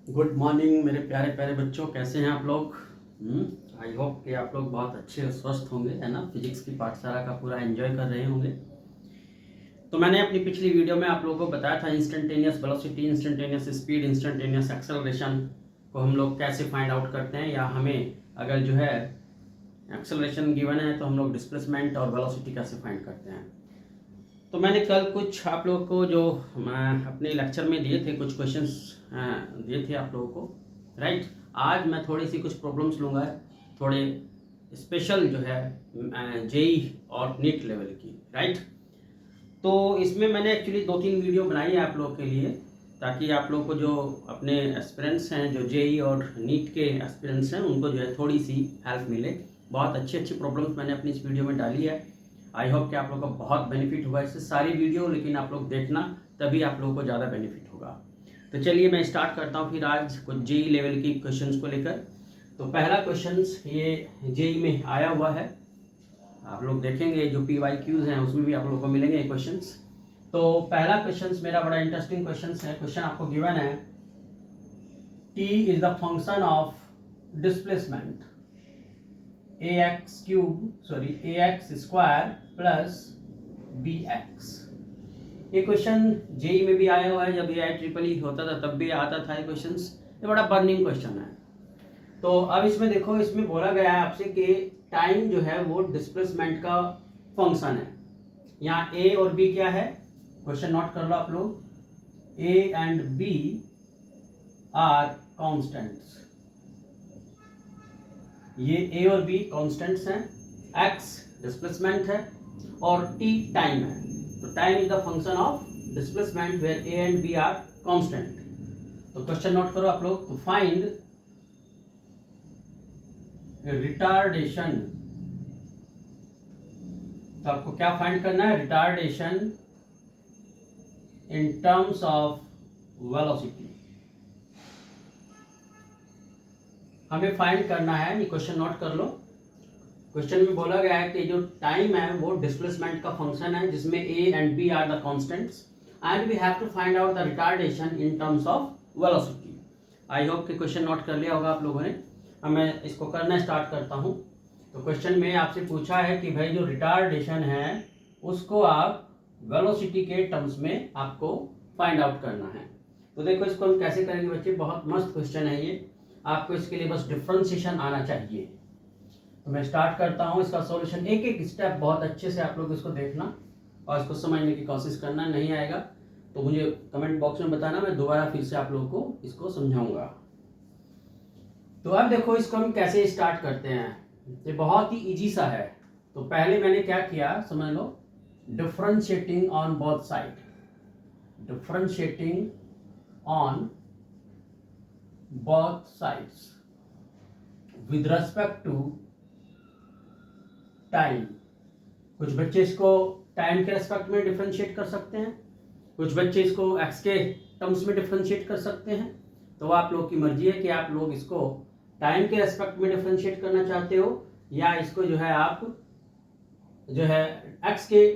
Good morning मेरे प्यारे प्यारे बच्चों, कैसे हैं आप लोग। आई होप कि आप लोग बहुत अच्छे और स्वस्थ होंगे, है ना। फिजिक्स की पाठशाला का पूरा एंजॉय कर रहे होंगे। तो मैंने अपनी पिछली वीडियो में आप लोगों को बताया था instantaneous velocity, instantaneous speed, instantaneous acceleration को हम लोग कैसे फाइंड आउट करते हैं, या हमें अगर जो है एक्सेलरेशन गिवन है तो हम लोग डिस्प्लेसमेंट और वेलोसिटी कैसे फाइंड करते हैं। तो मैंने कल कुछ आप लोगों को जो अपने लेक्चर में दिए थे, कुछ क्वेश्चंस दिए थे आप लोगों को, राइट। आज मैं थोड़ी सी कुछ प्रॉब्लम्स लूँगा, थोड़े स्पेशल जो है जेई और नीट लेवल की, राइट। तो इसमें मैंने एक्चुअली 2-3 वीडियो बनाई है आप लोगों के लिए, ताकि आप लोगों को जो अपने एस्पिरेंट्स हैं, जो जेई और नीट के एस्पिरेंट्स हैं, उनको जो है थोड़ी सी हेल्प मिले। बहुत अच्छी अच्छी प्रॉब्लम्स मैंने अपनी इस वीडियो में डाली है। आई होप कि आप लोगों को बहुत बेनिफिट होगा इससे, सारी वीडियो लेकिन आप लोग देखना, तभी आप लोगों को ज़्यादा बेनिफिट होगा। तो चलिए मैं स्टार्ट करता हूँ फिर आज कुछ जेई लेवल की क्वेश्चंस को लेकर। तो पहला क्वेश्चंस ये जेई में आया हुआ है, आप लोग देखेंगे जो PYQs हैं उसमें भी आप लोगों को मिलेंगे क्वेश्चंस। तो पहला क्वेश्चंस मेरा बड़ा इंटरेस्टिंग क्वेश्चंस है। क्वेश्चन आपको गिवन है, T is the function of displacement ax square plus bx। ये क्वेश्चन जेई में भी आया हुआ है, जब ये IEEE होता था तब भी आता था ये क्वेश्चंस। ये बड़ा बर्निंग क्वेश्चन है। तो अब इसमें देखो, इसमें बोला गया है आपसे कि टाइम जो है वो डिस्प्लेसमेंट का फंक्शन है। यहाँ ए और बी क्या है, क्वेश्चन नोट कर लो आप लोग। A and b are constants, ये ए और बी कॉन्स्टेंट्स हैं, एक्स डिस्प्लेसमेंट है और टी टाइम है। तो time is the function of displacement where a and b are constant. तो क्वेश्चन नोट करो आप लोग। तो फाइंड रिटार्डेशन, तो आपको क्या फाइंड करना है, retardation in terms of velocity हमें फाइंड करना है। ये क्वेश्चन नोट कर लो। क्वेश्चन में बोला गया है कि जो टाइम है वो डिस्प्लेसमेंट का फंक्शन है, जिसमें a and b are the constants and we have to find out the retardation in terms of velocity. I hope कि क्वेश्चन नोट कर लिया होगा आप लोगों ने। अब मैं इसको करना स्टार्ट करता हूँ। तो क्वेश्चन में आपसे पूछा है कि भाई जो रिटार्डेशन है उसको आप वेलोसिटी के टर्म्स में आपको फाइंड आउट करना है। तो देखो इसको हम कैसे करेंगे बच्चे, बहुत मस्त क्वेश्चन है ये। आपको इसके लिए बस डिफरेंशिएशन आना चाहिए। तो मैं स्टार्ट करता हूँ इसका सॉल्यूशन। एक एक स्टेप बहुत अच्छे से आप लोग इसको देखना और इसको समझने की कोशिश करना। नहीं आएगा तो मुझे कमेंट बॉक्स में बताना, मैं दोबारा फिर से आप लोगों को इसको समझाऊंगा। तो अब देखो इसको हम कैसे स्टार्ट करते हैं। ये बहुत ही इजी सा है। तो पहले मैंने क्या किया समझ लो, differentiating on both side, differentiating on both sides with respect to time। कुछ बच्चे इसको टाइम के रेस्पेक्ट में डिफरेंशिएट कर सकते हैं, कुछ बच्चे इसको एक्स के टर्म्स में डिफरेंशिएट कर सकते हैं। तो आप लोग की मर्जी है कि आप लोग इसको टाइम के रेस्पेक्ट में डिफरेंशिएट करना चाहते हो, या इसको जो है आप जो है एक्स के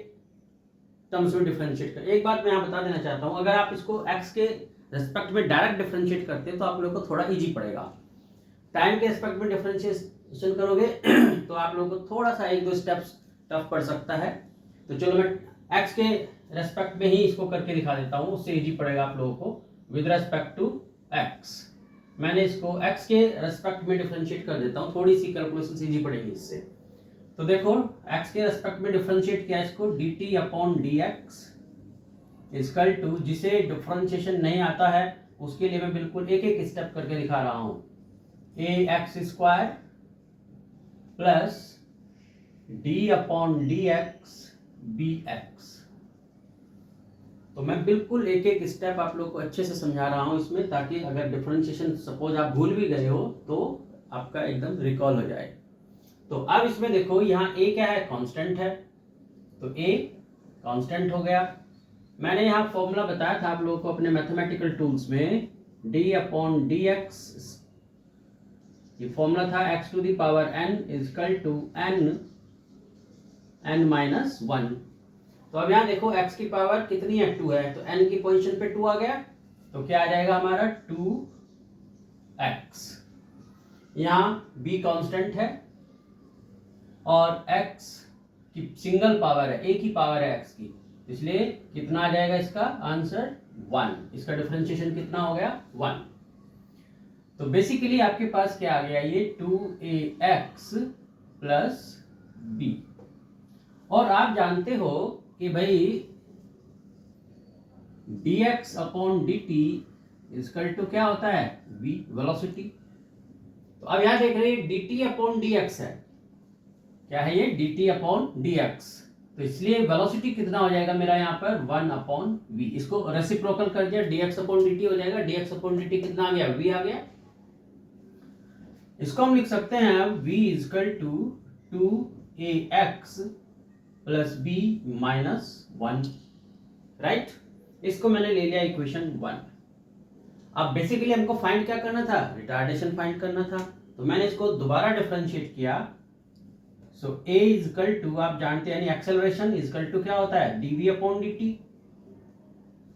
टर्म्स में डिफरेंशिएट कर। एक बात मैं यहाँ बता देना चाहता हूँ, अगर आप इसको एक्स के रेस्पेक्ट में डायरेक्ट डिफरेंशिएट करते हैं तो आप लोगों को थोड़ा इजी पड़ेगा। टाइम के रेस्पेक्ट में डिफरेंशिएशन करोगे तो आप लोगों को थोड़ा सा 1-2 स्टेप्स टफ पड़ सकता है। तो चलो मैं एक्स के रेस्पेक्ट में ही इसको करके दिखा देता हूँ, उससे इजी पड़ेगा आप लोगों को। विद रेस्पेक्ट टू एक्स, मैंने इसको एक्स के रेस्पेक्ट में डिफरेंशिएट कर देता हूँ, थोड़ी सी कैलकुलेशन इजी पड़ेगी इससे। तो देखो एक्स के रेस्पेक्ट में डिफरेंशिएट किया इसको, dt upon dx equal to, जिसे डिफरेंशिएशन नहीं आता है उसके लिए मैं बिल्कुल एक एक स्टेप करके दिखा रहा हूं, ax square plus d upon dx bx। तो मैं बिल्कुल एक एक स्टेप आप लोग को अच्छे से समझा रहा हूं इसमें, ताकि अगर डिफरेंशिएशन सपोज आप भूल भी गए हो तो आपका एकदम रिकॉल हो जाए। तो अब इसमें देखो यहाँ a क्या है, कांस्टेंट है, तो a कांस्टेंट हो गया। मैंने यहाँ फॉर्मूला बताया था आप लोगों को अपने मैथमेटिकल टूल्स में, d अपॉन डी एक्स, ये फॉर्मूला था x to the power n equal to n minus 1। तो तो अब यहाँ देखो x की पावर कितनी है, 2 है, तो n की पोजीशन पे 2 आ गया, तो क्या आ जाएगा हमारा 2x। यहाँ b कांस्टेंट है और x की सिंगल पावर है, एक ही पावर है x की, इसलिए कितना आ जाएगा इसका आंसर 1। इसका डिफरेंशिएशन कितना हो गया 1। तो बेसिकली आपके पास क्या आ गया, ये 2ax प्लस b। और आप जानते हो कि भाई dx upon dt equal to क्या होता है, v, वेलोसिटी। तो अब यहां देख रहे हैं dt अपॉन dx है, क्या है ये, dt अपॉन dx। तो इसलिए वेलोसिटी कितना हो जाएगा मेरा यहाँ पर 1 अपॉन v। इसको रेसिप्रोकल कर दिया, dx अपॉन dt हो जाएगा, dx अपॉन dt कितना आ गया, v आ गया। इसको हम लिख सकते हैं अब v equal to 2ax plus b minus 1, right. इसको मैंने ले लिया इक्वेशन 1। अब बेसिकली हमको फाइंड क्या करना था, रिटार्डेशन फाइंड करना था, तो मैंने इसको दोबारा डिफरेंशिएट किया। सो a इक्वल टू, आप जानते हैं यानी एक्सेलरेशन इक्वल टू क्या होता है, dv अपॉन dt।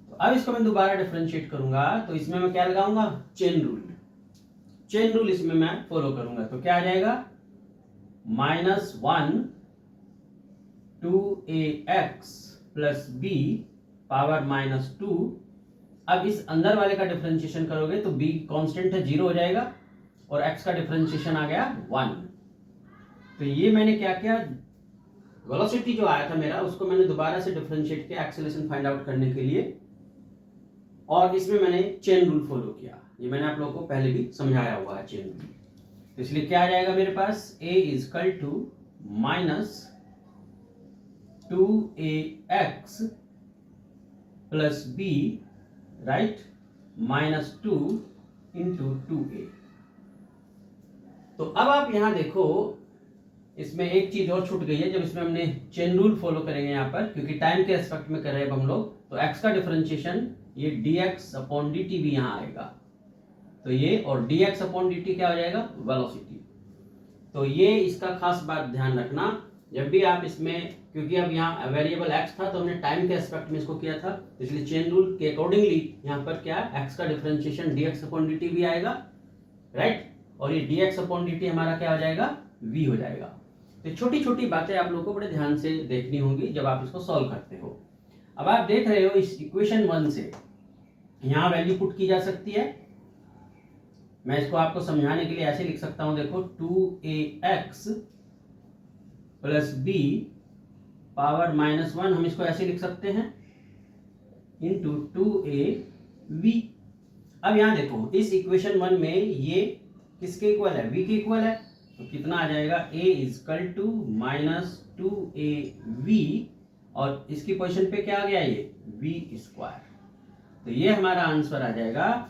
तो अब इसको मैं दोबारा डिफरेंशिएट करूंगा, तो इसमें मैं क्या लगाऊंगा, चेन रूल। चेन रूल इसमें मैं फॉलो करूंगा, तो क्या आ जाएगा, -1 2ax प्लस b पावर -2। अब इस अंदर वाले का डिफरेंशिएशन करोगे तो b कांस्टेंट है, 0 हो जाएगा, और x का डिफरेंशिएशन आ गया 1। तो ये मैंने क्या किया, वेलोसिटी जो आया था मेरा उसको मैंने दोबारा से डिफरेंशिएट किया एक्सेलरेशन फाइंड आउट करने के लिए, और इसमें मैंने चेन रूल फॉलो किया। ये मैंने आप लोगों को पहले भी समझाया हुआ है चेन रूल। तो इसलिए क्या आ जाएगा मेरे पास, a equal to -2ax plus b, right, -2 into 2a। तो अब आप यहां देखो, इसमें एक चीज और छूट गई है, जब इसमें हमने चेन रूल फॉलो करेंगे यहाँ पर, क्योंकि टाइम के रेस्पेक्ट में कर रहे हैं हम लोग, तो x का डिफरेंशिएशन ये dx अपॉन dt भी यहाँ आएगा। तो ये और dx अपॉन dt क्या हो जाएगा, वेलोसिटी। तो ये इसका खास बात ध्यान रखना, जब भी आप इसमें, क्योंकि अब यहाँ वेरिएबल x था तो हमने टाइम के एस्पेक्ट में इसको किया था, इसलिए चेन रूल के अकॉर्डिंगली यहाँ पर क्या x का डिफरेंशिएशन dx अपॉन dt भी आएगा, राइट, और ये dx अपॉन dt हमारा क्या हो जाएगा, v हो जाएगा। तो छोटी छोटी बातें आप लोगों को बड़े ध्यान से देखनी होंगी जब आप इसको सॉल्व करते हो। अब आप देख रहे हो इस इक्वेशन 1 से यहाँ वैल्यू पुट की जा सकती है। मैं इसको आपको समझाने के लिए ऐसे लिख सकता हूं, देखो 2ax प्लस b पावर -1, हम इसको ऐसे लिख सकते हैं, इंटू 2av। अब यहां देखो इस इक्वेशन 1 में ये किसके इक्वल है, v के इक्वल है, तो कितना आ जाएगा, a इक्वल टू -2av, और इसकी पोजीशन पे क्या आ गया, ये v स्क्वायर। तो ये हमारा आंसर आ जाएगा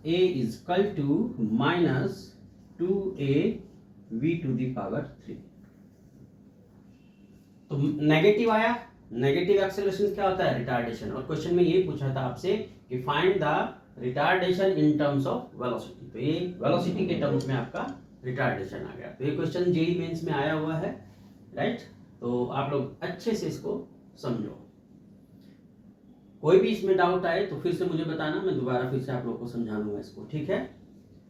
a equal to -2av to the power 3। तो नेगेटिव आया, नेगेटिव एक्सेलरेशन क्या होता है, रिटार्डेशन। और क्वेश्चन में ये पूछा था आपसे कि find the retardation in terms of velocity, तो ये वेलोसिटी के टर्म्स में आपका रिटार्डेशन आ गया। तो ये क्वेश्चन जेईई मेंस में आया हुआ है, राइट। तो आप लोग अच्छे से इसको समझो, कोई भी इसमें डाउट आए तो फिर से मुझे बताना, मैं दोबारा फिर से आप लोग को समझा दूंगा इसको, ठीक है।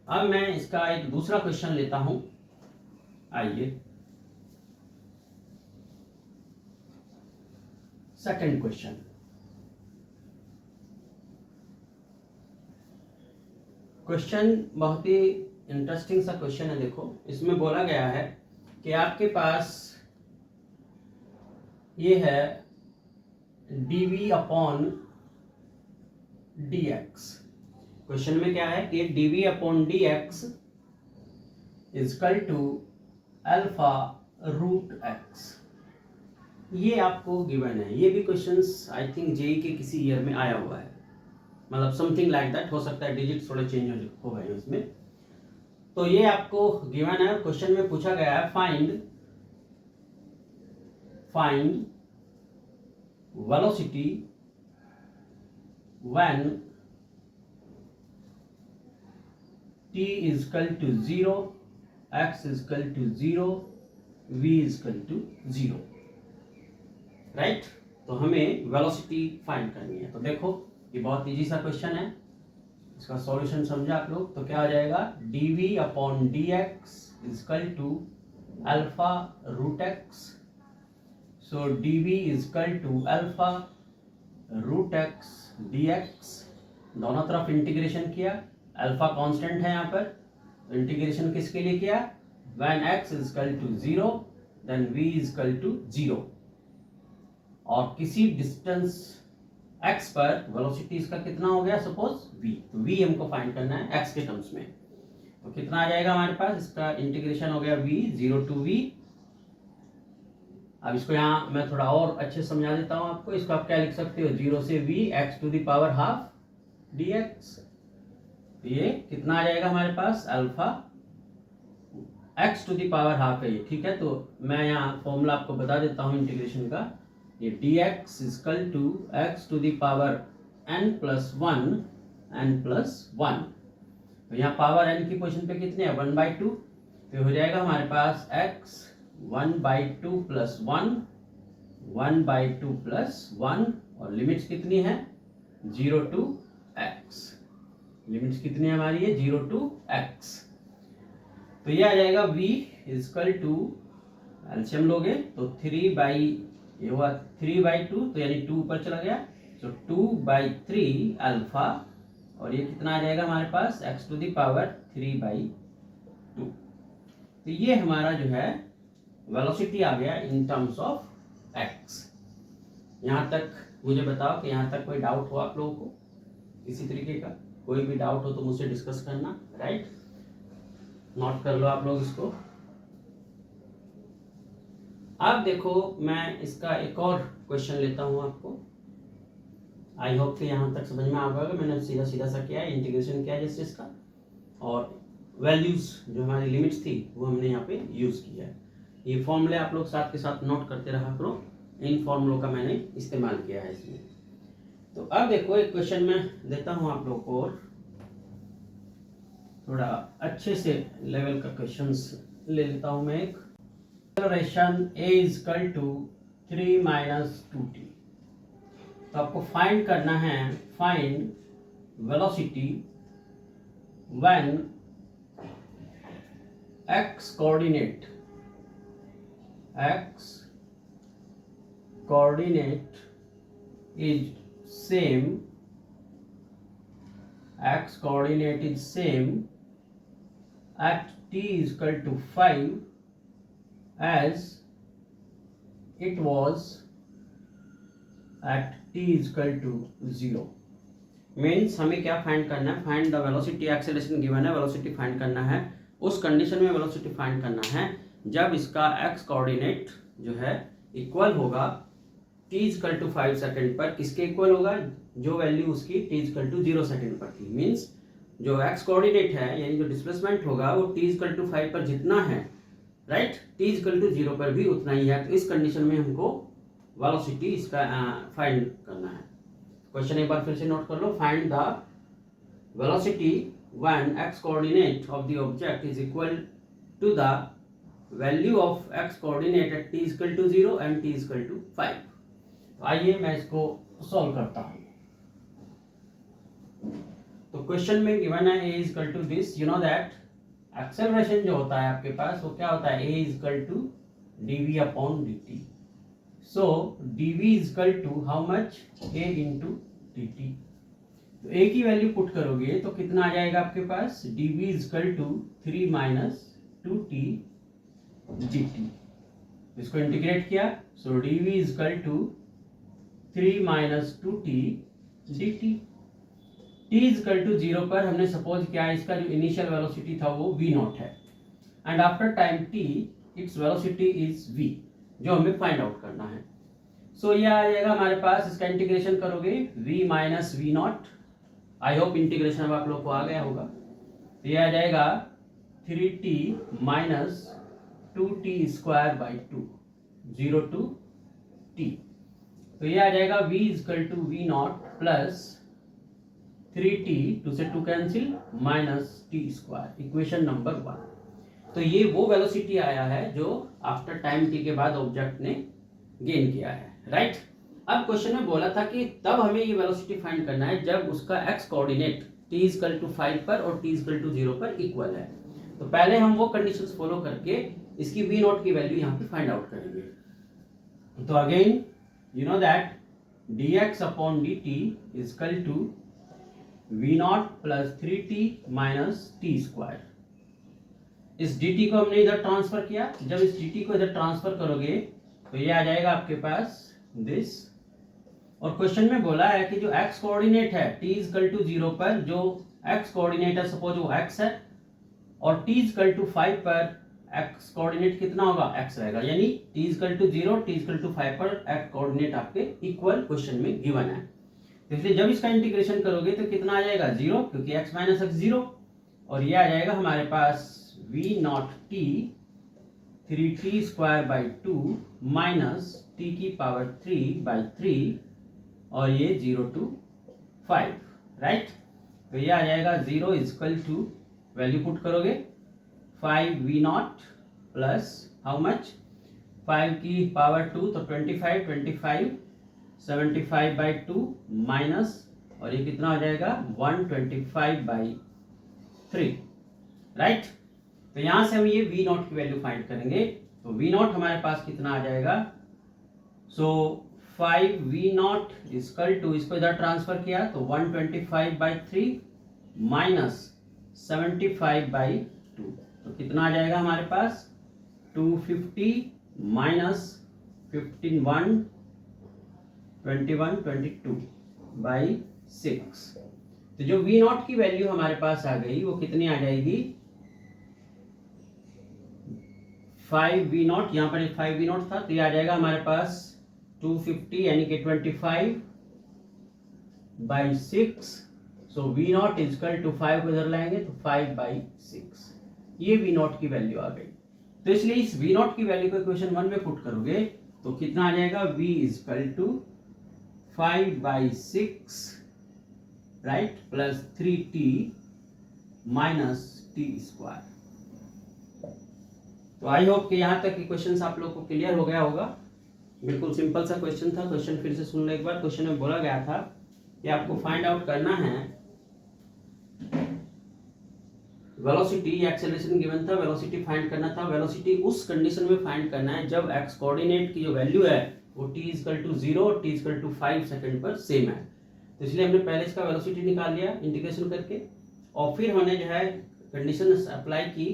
अब मैं इसका एक दूसरा क्वेश्चन लेता हूं, आइए सेकंड क्वेश्चन। क्वेश्चन बहुत ही इंटरेस्टिंग सा क्वेश्चन है। देखो इसमें बोला गया है कि आपके पास ये है dv अपॉन dx। क्वेश्चन में क्या है कि dv upon dx equal to alpha root x। ये आपको गिवन है, ये भी क्वेश्चंस आई थिंक जेईई के किसी ईयर में आया हुआ है, मतलब समथिंग लाइक दैट, हो सकता है डिजिट थोड़े चेंज हो गए उसमें। तो ये आपको गिवन है, क्वेश्चन में पूछा गया है find velocity when t is equal to 0, x is equal to 0, v is equal to 0, right. तो हमें वेलोसिटी फाइंड करनी है। तो देखो ये बहुत इजी सा क्वेश्चन है, इसका सॉल्यूशन समझा आप लोग। तो क्या हो जाएगा, dv upon dx equal to alpha root x. So dv equal to alpha root x dx। दोनों तरफ इंटीग्रेशन किया, अल्फा कांस्टेंट है यहाँ पर, तो इंटीग्रेशन किसके लिए किया, when x equal to 0 then v equal to 0। और किसी डिस्टेंस x पर वेलोसिटी इसका कितना हो गया, सपोज v, तो v हमको फाइंड करना है x के टर्म्स में। तो कितना आ जाएगा हमारे पास, इसका इंटीग्रेशन हो गया v 0 टू v। अब इसको यहाँ मैं थोड़ा और अच्छे समझा देता हूँ आपको। इसको आप क्या लिख सकते हो, 0 से v x to the power half dx। ये कितना आ जाएगा हमारे पास, alpha x to the power half है ये, ठीक है। तो मैं यहाँ फॉर्मूला आपको बता देता हूँ इंटीग्रेशन का। ये dx equal to x to the power n plus 1 n plus 1। तो यहाँ पावर n की पोजीशन पे कितने हैं, 1/2। तो हो जाएगा हमारे पास x 1/2 प्लस 1 1/2 प्लस 1, और लिमिट्स कितनी है, 0 टू x। लिमिट्स कितनी है हमारी, है 0 टू x। तो ये आ जाएगा v इजकल टू, एलसीएम लोगे तो 3 ये हुआ 3/2, तो यानी 2 ऊपर चला गया, तो 2/3 अल्फा, और ये कितना आ जाएगा हमारे पास, x टू द पावर 3/2। तो ये हमारा जो है वेलोसिटी आ गया इन टर्म्स ऑफ x। यहाँ तक मुझे बताओ कि यहाँ तक कोई डाउट हो आप लोगों को, इसी तरीके का कोई भी डाउट हो तो मुझसे डिस्कस करना, राइट। नोट कर लो आप लोग इसको। अब देखो मैं इसका एक और क्वेश्चन लेता हूं आपको। आई होप कि यहाँ तक समझ में आ गया। मैंने सीधा सीधा सा किया है, इंटीग्रेशन किया है जैसे इसका, और वैल्यूज जो हमारी लिमिट्स थी वो हमने यहाँ पे यूज किया है। ये फॉर्मूले आप लोग साथ के साथ नोट करते रहा करो, इन फॉर्मूलों का मैंने इस्तेमाल किया है इसमें। तो अब देखो एक क्वेश्चन मैं देता हूँ आप लोग को, और थोड़ा अच्छे से लेवल का क्वेश्चंस ले लेता हूँ मैं एक। Acceleration a equal to 3 minus 2t। तो आपको फाइंड करना है, find velocity when x coordinate is same, x coordinate is same at t is equal to 5 as it was at t is equal to 0। Means हमें क्या find करना है, find the velocity, acceleration given है, velocity find करना है। उस condition में velocity find करना है जब इसका x कोऑर्डिनेट जो है इक्वल होगा t इक्वल टू 5 सेकेंड पर। किसके इक्वल होगा, जो वैल्यू उसकी t इक्वल टू 0 सेकेंड पर थी। मीन्स जो x कोऑर्डिनेट है यानी जो डिस्प्लेसमेंट होगा वो t इक्वल टू 5 पर जितना है, राइट, t इक्वल टू 0 पर भी उतना ही है। तो इस कंडीशन में हमको वेलोसिटी इसका फाइंड करना है। क्वेश्चन एक बार फिर से नोट कर लो। Find the velocity when x coordinate of the object is equal to the value of x coordinate at t equal to 0 and t equal to 5। तो आइए मैं इसको सॉल्व करता हूं। तो क्वेश्चन में गिवन है a equal to this, you know that acceleration जो होता है आपके पास वो क्या होता है, a equal to dv upon dt। So dv equal to how much, a into dt। तो a की वैल्यू पुट करोगे तो कितना आ जाएगा आपके पास, dv equal to 3 minus 2t dt। इसको इंटीग्रेट किया, so dv equal to 3 minus 2t dt। t equal to 0 पर हमने सपोज किया इसका जो इनिशियल वेलोसिटी था वो v नॉट है, and after time t its velocity is v, जो हमें फाइंड आउट करना है। सो ये आ जाएगा हमारे पास, इसका इंटीग्रेशन करोगे v minus v naught. I hope integration अब आप लोग को आ गया होगा। तो ये आ जाएगा 3t minus 2t square by 2, 0 to t। तो ये आ जाएगा v equal to v naught plus 3t, 2 से 2 cancel, minus t square, equation number 1। तो ये वो वेलोसिटी आया है जो आफ्टर टाइम t के बाद ऑब्जेक्ट ने गेन किया है, राइट। अब क्वेश्चन में बोला था कि तब हमें ये वेलोसिटी फाइंड करना है जब उसका x coordinate t equal to 5 पर और t इक्वल टू 0 पर इक्वल है। तो पहले हम वो कंडीशंस फॉलो करके इसकी v नॉट की वैल्यू यहाँ पे फाइंड आउट करेंगे। तो again you know that dx upon dt is equal to v naught plus 3t minus t square. इस dt को हमने इधर ट्रांसफर किया, जब इस dt को इधर ट्रांसफर करोगे तो ये आ जाएगा आपके पास दिस। और क्वेश्चन में बोला है कि जो x कोऑर्डिनेट है t इक्वल टू 0 पर, जो x कोऑर्डिनेट है सपोज वो x है, और t इक्वल टू 5 पर x कोऑर्डिनेट कितना होगा, x रहेगा। यानी t equal to 0 t equal to 5 पर x कोऑर्डिनेट आपके इक्वल क्वेश्चन में गिवन है। तो इसलिए जब इसका इंटीग्रेशन करोगे तो कितना आ जाएगा 0, क्योंकि x माइनस एक्स 0, और ये आ जाएगा हमारे पास v not t 3t square by 2 minus t की पावर 3 बाई 3, और ये 0 to 5, राइट। तो ये आ जाएगा 0 इक्वल टू, वैल्यू पुट करोगे 5 v naught plus how much, 5 की पावर 2 तो 25 75 बाई 2 माइनस, और ये कितना हो जाएगा 125 बाई 3, राइट। तो यहां से हम ये v नॉट की वैल्यू फाइंड करेंगे। तो v नॉट हमारे पास कितना आ जाएगा, सो 5 v नॉट इक्वल टू, इसको इधर ट्रांसफर किया तो 125 बाई 3 माइनस 75 बाई 2, तो कितना आ जाएगा हमारे पास 250 माइनस 15 1 22 बाई 6। तो जो v नॉट की वैल्यू हमारे पास आ गई वो कितनी आ जाएगी 5 v नॉट, यहाँ पर 5 v नॉट था तो ये आ जाएगा हमारे पास 250 यानी कि 25 by 6। So v naught equal to 5 को इधर लाएंगे तो 5 बाई 6, ये v नॉट की वैल्यू आ गई। तो इसलिए इस v नॉट की वैल्यू को इक्वेशन 1 में पुट करोगे तो कितना आ जाएगा v equal to 5 by 6, right, plus 3t minus t square. तो आई होप कि यहाँ तक क्वेश्चन आप लोग को क्लियर हो गया होगा। बिल्कुल सिंपल सा क्वेश्चन था। क्वेश्चन फिर से सुन लो एक बार। क्वेश्चन में बोला गया था कि आपको फाइंड आउट करना है वेलोसिटी या एक्सेलरेशन गिवन था, वेलोसिटी फाइंड करना था। वेलोसिटी उस कंडीशन में फाइंड करना है जब एक्स कोऑर्डिनेट की जो वैल्यू है वो t इक्वल टू 0 और t इक्वल टू 5 सेकंड पर सेम है। तो इसलिए हमने पहले इसका वेलोसिटी निकाल लिया इंटीग्रेशन करके, और फिर हमने जो है कंडीशन अप्लाई की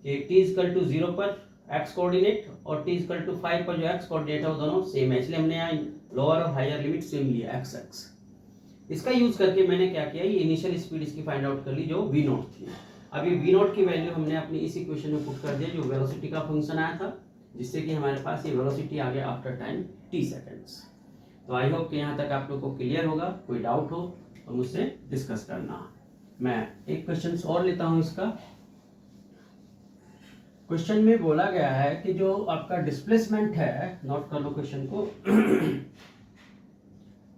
कि t इक्वल टू 0 पर x कोऑर्डिनेट और t इक्वल टू 5 पर जो x कोऑर्डिनेट है वो दोनों सेम है, इसलिए हमने यहाँ लोअर और हायर लिमिट सेम लिया x। इसका यूज करके मैंने क्या किया, ये इनिशियल स्पीड इसकी फाइंड आउट कर ली जो v नॉट थी। अब ये v नॉट की वैल्यू हमने अपनी इस इक्वेशन में पुट कर दिया जो वेलोसिटी का फंक्शन आया था, जिससे कि हमारे पास ये वेलोसिटी आ गया आफ्टर टाइम t सेकेंड्स। तो आई होप कि यहाँ तक आप लोग को क्लियर होगा। कोई डाउट हो तो मुझसे डिस्कस करना। मैं एक क्वेश्चन और लेता हूँ इसका। क्वेश्चन में बोला गया है कि जो आपका डिस्प्लेसमेंट है, नोट कर लो क्वेश्चन को।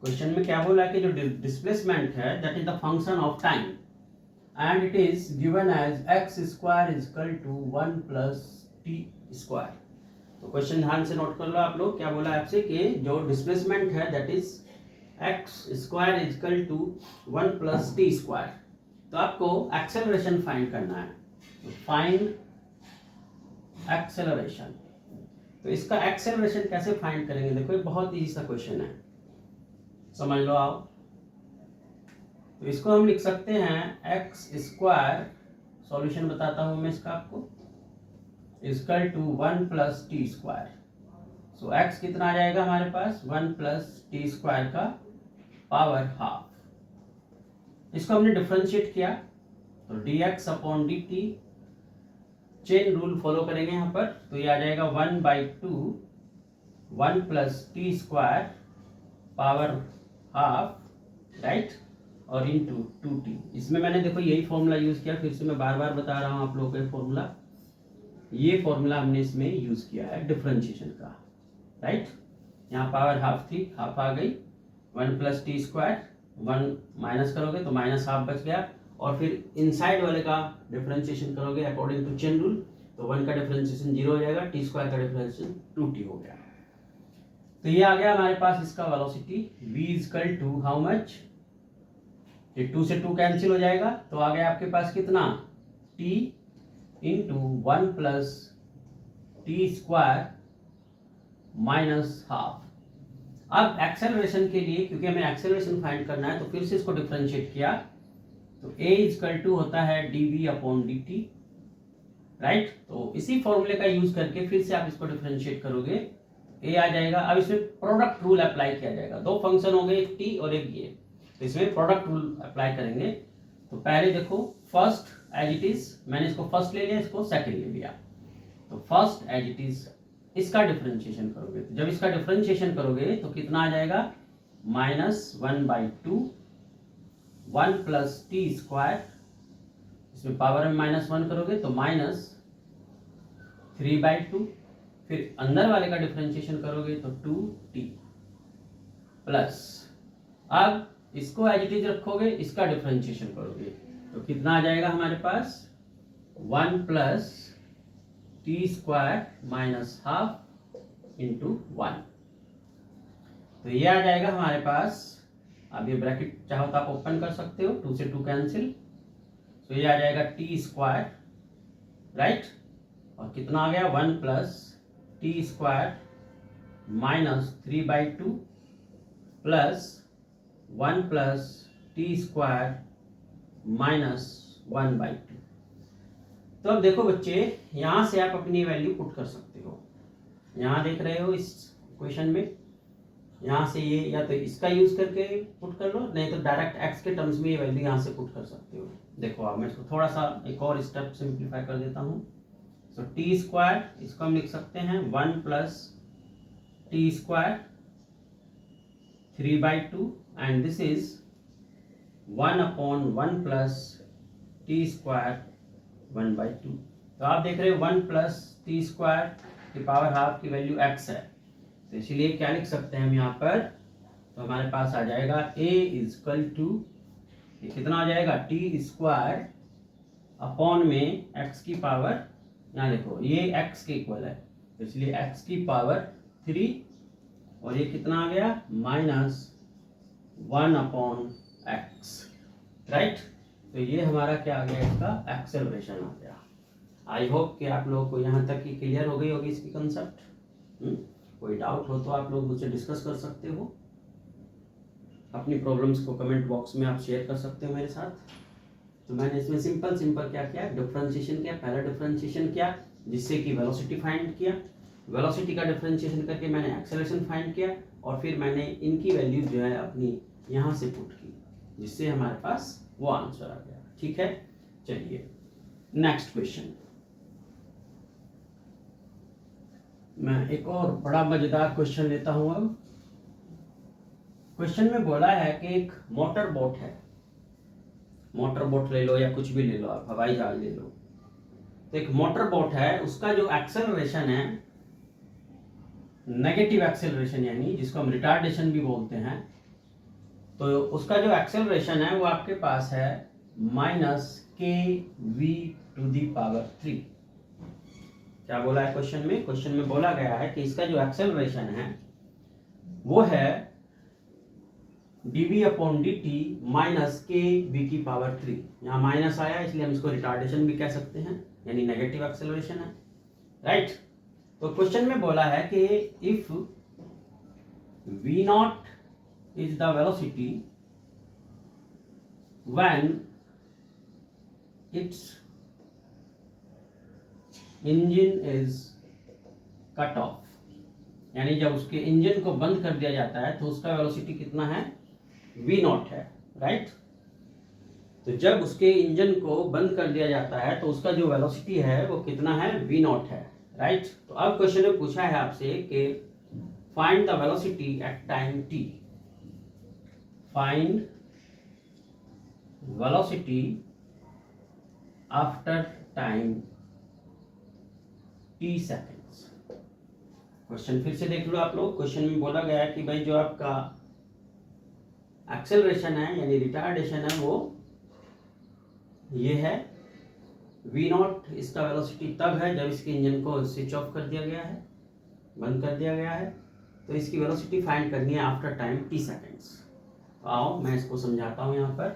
क्वेश्चन में क्या बोला है कि जो डिस्प्लेसमेंट है that is the function of time and it is given as x square is equal to 1 plus t square. तो क्वेश्चन ध्यान से नोट कर लो आप लोग। क्या बोला आपसे कि जो डिस्प्लेसमेंट है that is x square is equal to 1 plus t square. तो आपको एक्सेलरेशन फाइंड करना है। तो फाइंड एक्सेलरेशन। तो इसका एक्सेलरेशन कैसे फाइंड करेंगे, देखो ये बहुत इजी सा क्वेश्चन है, समझ लो आओ। तो इसको हम लिख सकते हैं x स्क्वायर, सॉल्यूशन बताता हूं मैं इसका आपको, equal to 1 plus t square. So x कितना आ जाएगा हमारे पास 1 प्लस टी स्क्वायर का पावर हाफ। इसको हमने डिफरेंशिएट किया तो dx upon dt, chain rule follow करेंगे यहाँ पर, तो ये आ जाएगा 1/2 1 plus t square power half, right, और इंटू 2t। इसमें मैंने देखो यही फॉर्मूला यूज किया, फिर से मैं बार बार बता रहा हूँ आप लोगों को फॉर्मूला, ये फॉर्मूला हमने इसमें यूज किया है डिफरेंशिएशन का, राइट। यहाँ पावर हाफ थी, हाफ आ गई, 1 प्लस टी स्क्वायर, 1 माइनस करोगे तो माइनस हाफ बच गया, और फिर इनसाइड वाले का डिफरेंशिएशन करोगे अकॉर्डिंग टू चेन रूल तो 1 का डिफरेंशिएशन 0 हो जाएगा, टी स्क्वायर का डिफरेंशिएशन 2t हो गया। तो ये आ गया हमारे पास इसका velocity v equal to how much, ये 2 से 2 कैंसिल हो जाएगा, तो आ गया आपके पास कितना t into 1 plus t square minus half. अब एक्सेलरेशन के लिए, क्योंकि हमें एक्सेलरेशन फाइंड करना है, तो फिर से इसको डिफरेंशिएट किया, तो a इजकल टू होता है dv अपॉन dt, राइट। तो इसी फॉर्मूले का यूज करके फिर से आप इसको डिफरेंशिएट करोगे, a आ जाएगा। अब इसमें प्रोडक्ट रूल अप्लाई किया जाएगा, दो फंक्शन हो गए, एक t और एक ये, तो इसमें प्रोडक्ट रूल अप्लाई करेंगे। तो पहले देखो फर्स्ट एज इट इज, मैंने इसको फर्स्ट ले लिया, इसको सेकंड ले लिया, तो फर्स्ट एज इट इज इसका डिफरेंशिएशन करोगे, तो जब इसका डिफरेंशिएशन करोगे तो कितना आ जाएगा -1/2 1 प्लस टी स्क्वायर, इसमें पावर में -1 करोगे तो -3/2, फिर अंदर वाले का डिफरेंशिएशन करोगे तो 2t प्लस, अब इसको एज इट इज रखोगे, इसका डिफरेंशिएशन करोगे तो कितना आ जाएगा हमारे पास 1 plus t square minus half into 1, तो ये आ जाएगा हमारे पास। अब ये ब्रैकेट चाहो तो आप ओपन कर सकते हो, 2 से 2 कैंसिल, तो ये आ जाएगा टी स्क्वायर, राइट, और कितना आ गया 1 plus t square minus 3/2 plus 1 plus t square minus 1/2। तो अब देखो बच्चे, यहाँ से आप अपनी वैल्यू पुट कर सकते हो, यहाँ देख रहे हो इस क्वेश्चन में, यहाँ से ये या तो इसका यूज करके पुट कर लो, नहीं तो डायरेक्ट x के टर्म्स में ये वैल्यू यहाँ से पुट कर सकते हो। देखो अब मैं इसको थोड़ा सा एक और स्टेप सिंप्लीफाई कर देता हूँ। सो टी स्क्वायर, इसको हम लिख सकते हैं 1 plus t square 3/2 and this is 1 upon 1 plus t square 1/2। तो आप देख रहे हो 1 प्लस टी स्क्वायर की पावर हाफ की वैल्यू x है, तो इसलिए क्या लिख सकते हैं हम यहाँ पर, तो हमारे पास आ जाएगा a इजकल टू, ये कितना आ जाएगा टी स्क्वायर अपॉन में x की पावर, यहाँ देखो ये x के इक्वल है, तो इसलिए x की पावर 3, और ये कितना आ गया -1 अपॉन x, राइट। तो ये हमारा क्या आ गया, इसका एक्सेलरेशन आ गया। आई होप कि आप लोगों को यहाँ तक की क्लियर हो गई होगी इसकी कंसेप्ट। कोई डाउट हो तो आप लोग मुझसे डिस्कस कर सकते हो, अपनी प्रॉब्लम्स को कमेंट बॉक्स में आप शेयर कर सकते हो मेरे साथ। तो मैंने इसमें सिंपल क्या किया, डिफरेंशिएशन किया, पहला डिफरेंशिएशन किया जिससे कि वेलोसिटी फाइंड किया, वेलोसिटी का डिफरेंशिएशन करके मैंने एक्सेलरेशन फाइंड किया, और फिर मैंने इनकी वैल्यू जो है अपनी यहाँ से पुट की, जिससे हमारे पास वो आंसर आ गया। ठीक है, चलिए नेक्स्ट क्वेश्चन। मैं एक और बड़ा मजेदार क्वेश्चन लेता हूं। अब क्वेश्चन में बोला है कि एक मोटर बोट है, मोटर बोट ले लो या कुछ भी ले लो, आप हवाई जहाज ले लो। तो एक मोटर बोट है, उसका जो एक्सेलरेशन है नेगेटिव एक्सेलरेशन, यानी जिसको हम रिटार्डेशन भी बोलते हैं, तो उसका जो एक्सेलरेशन है वो आपके पास है -kv⁵। क्या बोला है क्वेश्चन में? क्वेश्चन में बोला गया है कि इसका जो एक्सेलरेशन है वो है dv/dt -kv⁵। यहाँ माइनस आया इसलिए हम इसको रिटार्डेशन भी कह सकते हैं, यानी नेगेटिव एक्सेलरेशन है, राइट। तो क्वेश्चन में बोला है कि if v0 is the velocity when its engine is cut off, यानी जब उसके इंजन को बंद कर दिया जाता है तो उसका वेलोसिटी कितना है, v0 है, राइट। तो जब उसके इंजन को बंद कर दिया जाता है तो उसका जो वेलोसिटी है वो कितना है, v0 है, राइट। तो अब क्वेश्चन में पूछा है आपसे कि find the velocity at time t, find velocity after time t seconds। Question फिर से देख लो आप लोग। क्वेश्चन में बोला गया है कि भाई जो आपका एक्सेलरेशन है यानी रिटार्डेशन है वो ये है v0, इसका वेलोसिटी तब है जब इसके इंजन को स्विच ऑफ कर दिया गया है, बंद कर दिया गया है। तो इसकी वेलोसिटी फाइंड करनी है आफ्टर टाइम t सेकेंड्स। तो आओ मैं इसको समझाता हूँ यहाँ पर।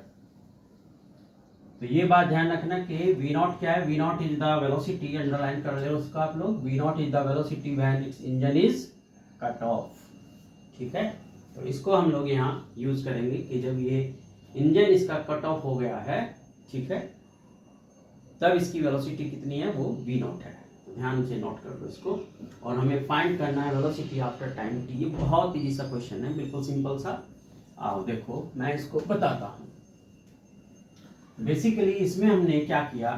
तो ये बात ध्यान रखना कि v नॉट क्या है, v not is the velocity, underline कर रहे हो उसका आप लोग, v not is the velocity when it's engine is cut off. ठीक है, तो इसको हम लोग यहाँ यूज करेंगे कि जब ये इंजन इसका कट ऑफ हो गया है, ठीक है, तब इसकी वेलोसिटी कितनी है, वो v नॉट है। ध्यान से नोट कर लो इसको। और हमें फाइंड करना है वेलोसिटी आफ्टर टाइम t। ये बहुत इजी सा क्वेश्चन है, बिल्कुल सिंपल सा। आओ देखो मैं इसको बताता हूँ। बेसिकली इसमें हमने क्या किया,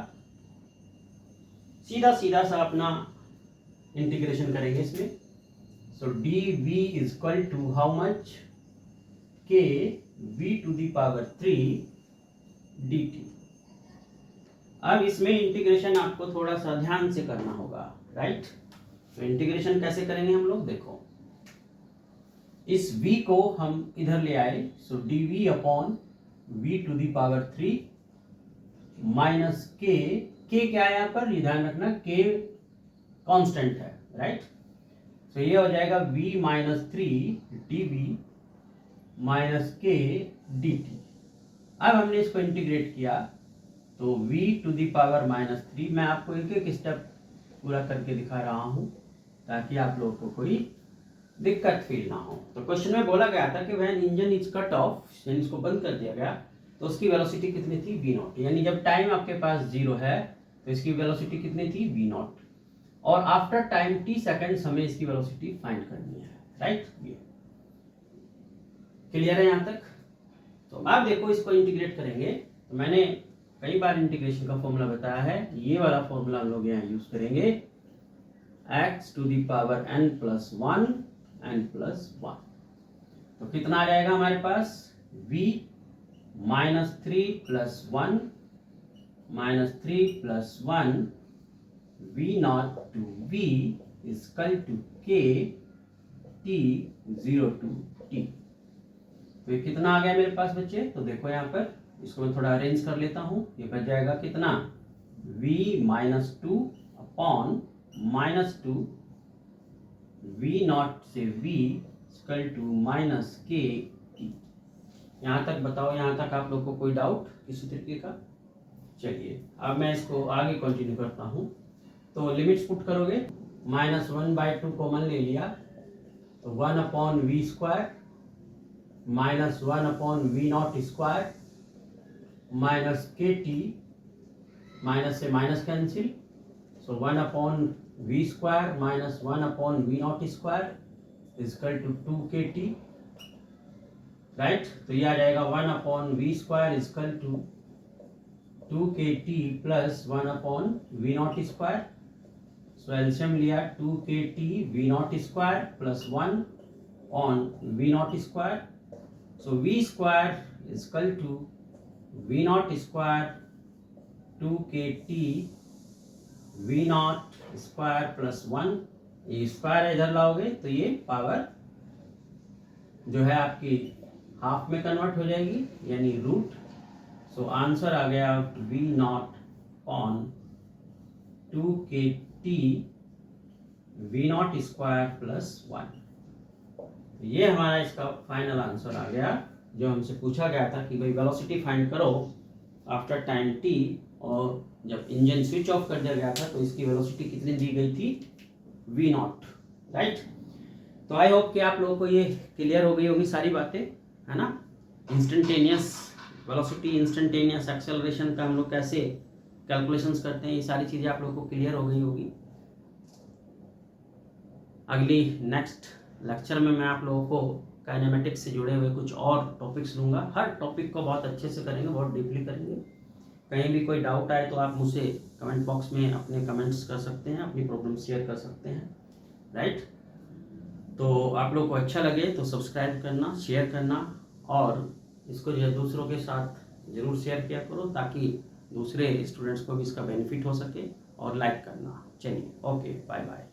सीधा सीधा सा अपना इंटीग्रेशन करेंगे इसमें। So D V is equal to how much, K V to the power 3 D T. अब इसमें इंटीग्रेशन आपको थोड़ा सा ध्यान से करना होगा, राइट। तो इंटीग्रेशन कैसे करेंगे हम लोग, देखो इस v को हम इधर ले आए, so D V upon V to the power 3 minus K क्या है यहाँ पर, ये ध्यान रखना k कांस्टेंट है, राइट। तो ये हो जाएगा v minus 3 d v minus k d T. अब हमने इसको इंटीग्रेट किया तो v to the power minus 3। मैं आपको एक एक स्टेप पूरा करके दिखा रहा हूँ ताकि आप लोगों को कोई दिक्कत फील ना हो। तो क्वेश्चन में बोला गया था कि when engine is cut off, यानी इसको बंद कर दिया गया, तो उसकी वेलोसिटी कितनी थी, v नॉट। यानी जब टाइम आपके पास 0 है तो इसकी वेलोसिटी कितनी थी, v नॉट। और आफ्टर टाइम t सेकेंड्स हमें इसकी वेलोसिटी फाइंड करनी है, राइट। ये क्लियर है यहाँ तक। तो अब देखो इसको इंटीग्रेट करेंगे, तो मैंने कई बार इंटीग्रेशन का फॉर्मूला बताया है, ये वाला फॉर्मूला हम लोग यहाँ यूज करेंगे, x to the power n plus 1 n plus 1। तो कितना आ जाएगा हमारे पास, v minus 3 plus 1 minus 3 plus 1 v naught to v is equal to k t 0 to t। तो ये कितना आ गया मेरे पास बच्चे, तो देखो यहाँ पर इसको मैं थोड़ा अरेंज कर लेता हूँ। ये बच जाएगा कितना, v minus 2 upon minus 2 v not से v equal to minus k T. यहाँ तक बताओ, यहाँ तक आप लोग को कोई डाउट किसी तरीके का। चलिए अब मैं इसको आगे कंटिन्यू करता हूँ। तो लिमिट्स पुट करोगे, माइनस 1/2 कॉमन ले लिया, तो 1 upon v square minus 1 upon v naught square minus k t, minus से minus cancel, so 1 upon v square minus 1 upon v naught square is equal to 2kt, right. तो ये आ जाएगा 1 upon v square is equal to 2kt plus 1 upon v naught square. So LCM लिया, 2kt v naught square plus 1 on v naught square. So v square is equal to v naught square 2kt v naught square plus 1। ये square इधर लाओगे तो ये power जो है आपकी half में कन्वर्ट हो जाएगी, यानी रूट। सो आंसर आ गया v naught on 2kt v naught square plus 1। ये हमारा इसका फाइनल आंसर आ गया, जो हमसे पूछा गया था कि भाई वेलोसिटी फाइंड करो आफ्टर टाइम t, और जब इंजन स्विच ऑफ कर दिया गया था तो इसकी वेलोसिटी कितनी दी गई थी, v नॉट, राइट। तो आई होप कि आप लोगों को ये क्लियर हो गई होगी सारी बातें, है ना। इंस्टेंटेनियस वेलोसिटी, इंस्टेंटेनियस एक्सेलरेशन का हम लोग कैसे कैलकुलेशंस करते हैं, ये सारी चीज़ें आप लोगों को क्लियर हो गई होगी। अगली नेक्स्ट लेक्चर में मैं आप लोगों को काइनेमेटिक्स से जुड़े हुए कुछ और टॉपिक्स लूँगा। हर टॉपिक को बहुत अच्छे से करेंगे, बहुत डीपली करेंगे। कहीं भी कोई डाउट आए तो आप मुझसे कमेंट बॉक्स में अपने कमेंट्स कर सकते हैं, अपनी प्रॉब्लम शेयर कर सकते हैं, राइट। तो आप लोग को अच्छा लगे तो सब्सक्राइब करना, शेयर करना, और इसको जो दूसरों के साथ ज़रूर शेयर किया करो ताकि दूसरे स्टूडेंट्स को भी इसका बेनिफिट हो सके, और लाइक करना। चलिए, ओके, बाय बाय।